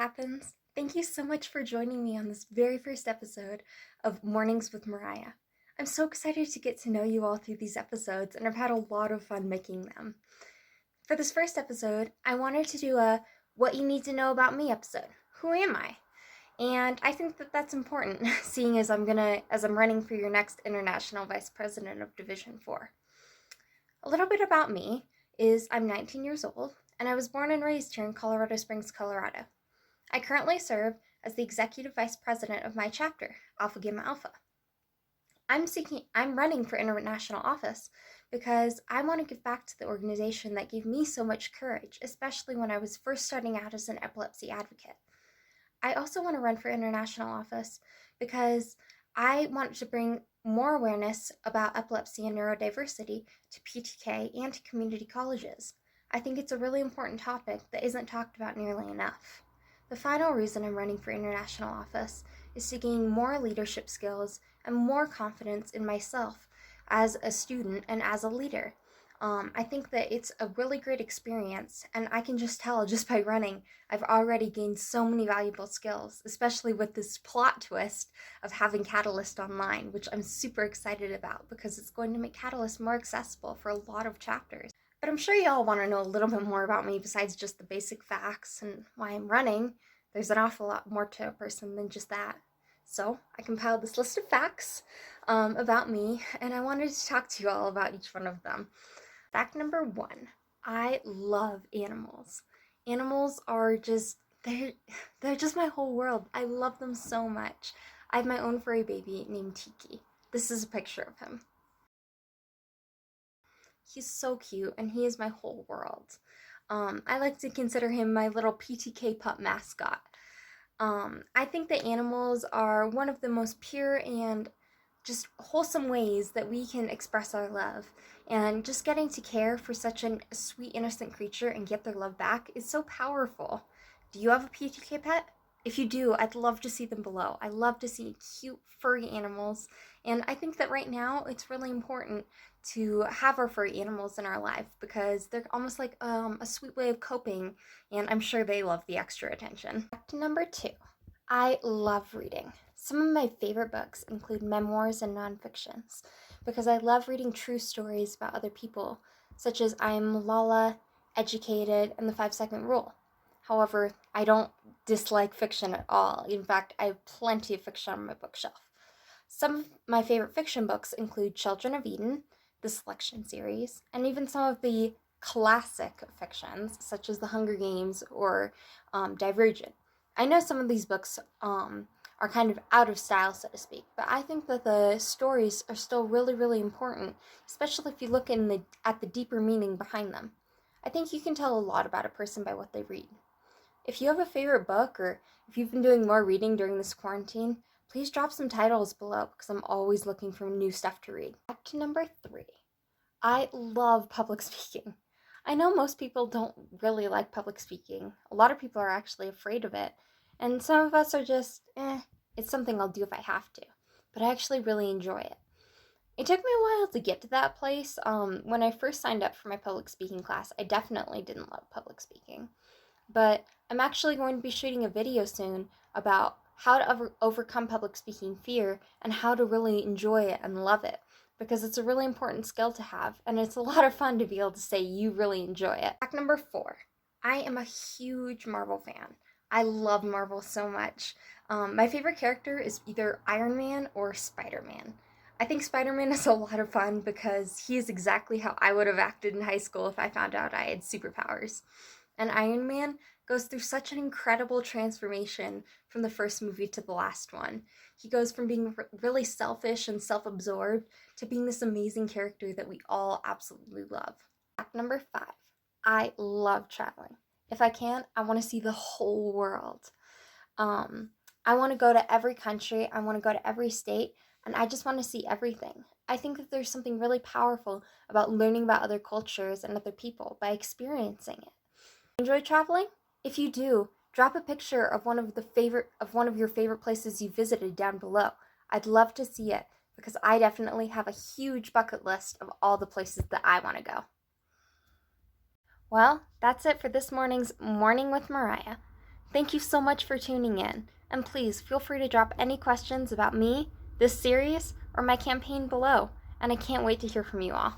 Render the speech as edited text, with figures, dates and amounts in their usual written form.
happens? Thank you so much for joining me on this very first episode of Mornings with Mariah. I'm so excited to get to know you all through these episodes, and I've had a lot of fun making them. For this first episode, I wanted to do a What You Need to Know About Me episode. Who am I? And I think that that's important, seeing as I'm running for your next International Vice President of Division 4. A little bit about me is I'm 19 years old, and I was born and raised here in Colorado Springs, Colorado. I currently serve as the Executive Vice President of my chapter, Alpha Gamma Alpha. I'm running for international office because I want to give back to the organization that gave me so much courage, especially when I was first starting out as an epilepsy advocate. I also want to run for international office because I want to bring more awareness about epilepsy and neurodiversity to PTK and to community colleges. I think it's a really important topic that isn't talked about nearly enough. The final reason I'm running for international office is to gain more leadership skills and more confidence in myself as a student and as a leader. I think that it's a really great experience, and I can just tell just by running, I've already gained so many valuable skills, especially with this plot twist of having Catalyst online, which I'm super excited about because it's going to make Catalyst more accessible for a lot of chapters. But I'm sure you all want to know a little bit more about me besides just the basic facts and why I'm running. There's an awful lot more to a person than just that. So I compiled this list of facts about me, and I wanted to talk to you all about each one of them. Fact number 1, I love animals. Animals are they're just my whole world. I love them so much. I have my own furry baby named Tiki. This is a picture of him. He's so cute, and he is my whole world. I like to consider him my little PTK pup mascot. I think that animals are one of the most pure and just wholesome ways that we can express our love. And just getting to care for such a sweet, innocent creature and get their love back is so powerful. Do you have a PTK pet? If you do, I'd love to see them below. I love to see cute, furry animals. And I think that right now it's really important to have our furry animals in our life because they're almost like a sweet way of coping, and I'm sure they love the extra attention. Fact number 2, I love reading. Some of my favorite books include memoirs and nonfictions because I love reading true stories about other people, such as I'm Lala, Educated, and the 5-Second Rule. However, I don't dislike fiction at all. In fact, I have plenty of fiction on my bookshelf. Some of my favorite fiction books include Children of Eden, the Selection series, and even some of the classic fictions, such as The Hunger Games or Divergent. I know some of these books are kind of out of style, so to speak, but I think that the stories are still really, really important, especially if you look at the deeper meaning behind them. I think you can tell a lot about a person by what they read. If you have a favorite book, or if you've been doing more reading during this quarantine, please drop some titles below because I'm always looking for new stuff to read. Back to number 3. I love public speaking. I know most people don't really like public speaking. A lot of people are actually afraid of it. And some of us are just, it's something I'll do if I have to. But I actually really enjoy it. It took me a while to get to that place. When I first signed up for my public speaking class, I definitely didn't love public speaking. But I'm actually going to be shooting a video soon about how to overcome public speaking fear and how to really enjoy it and love it. Because it's a really important skill to have, and it's a lot of fun to be able to say you really enjoy it. Fact number 4, I am a huge Marvel fan. I love Marvel so much. My favorite character is either Iron Man or Spider-Man. I think Spider-Man is a lot of fun because he is exactly how I would have acted in high school if I found out I had superpowers. And Iron Man goes through such an incredible transformation from the first movie to the last one. He goes from being really selfish and self-absorbed to being this amazing character that we all absolutely love. Fact number 5, I love traveling. If I can, I want to see the whole world. I want to go to every country, I want to go to every state, and I just want to see everything. I think that there's something really powerful about learning about other cultures and other people by experiencing it. Enjoy traveling? If you do, drop a picture of one of your favorite places you visited down below. I'd love to see it because I definitely have a huge bucket list of all the places that I want to go. Well, that's it for this morning's Morning with Mariah. Thank you so much for tuning in, and please feel free to drop any questions about me, this series, or my campaign below, and I can't wait to hear from you all.